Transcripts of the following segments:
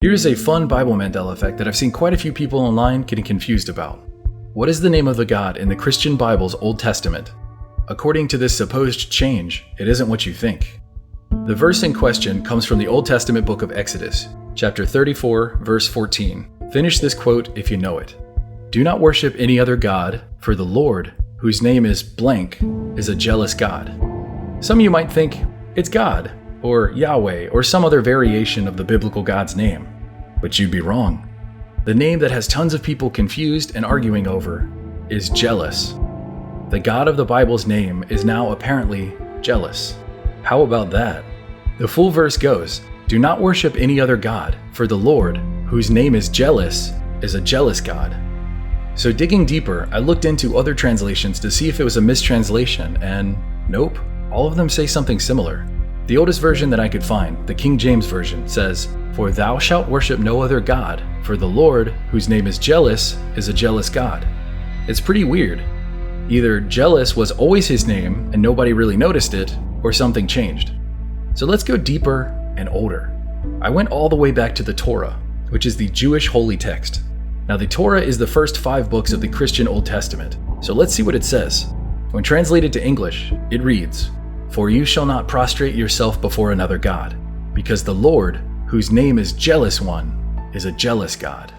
Here's a fun Bible Mandela effect that I've seen quite a few people online getting confused about. What is the name of the God in the Christian Bible's Old Testament? According to this supposed change, it isn't what you think. The verse in question comes from the Old Testament book of Exodus, chapter 34, verse 14. Finish this quote if you know it. Do not worship any other God, for the Lord, whose name is blank, is a jealous God. Some of you might think it's God, or Yahweh, or some other variation of the biblical God's name. But you'd be wrong. The name that has tons of people confused and arguing over is jealous. The God of the Bible's name is now apparently jealous. How about that? The full verse goes, do not worship any other God, for the Lord, whose name is jealous, is a jealous God. So digging deeper, I looked into other translations to see if it was a mistranslation, and nope, all of them say something similar. The oldest version that I could find, the King James Version, says, for thou shalt worship no other God, for the Lord, whose name is jealous, is a jealous God. It's pretty weird. Either jealous was always his name and nobody really noticed it, or something changed. So let's go deeper and older. I went all the way back to the Torah, which is the Jewish holy text. Now the Torah is the first 5 books of the Christian Old Testament, so let's see what it says. When translated to English, it reads, for you shall not prostrate yourself before another God, because the Lord, whose name is Jealous One, is a jealous God.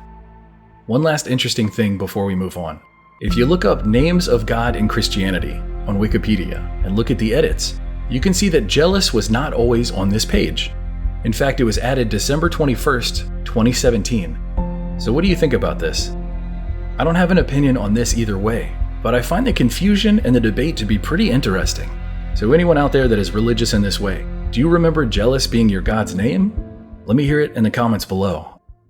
One last interesting thing before we move on. If you look up names of God in Christianity on Wikipedia and look at the edits, you can see that jealous was not always on this page. In fact, it was added December 21st, 2017. So what do you think about this? I don't have an opinion on this either way, but I find the confusion and the debate to be pretty interesting. So anyone out there that is religious in this way, do you remember jealous being your God's name? Let me hear it in the comments below.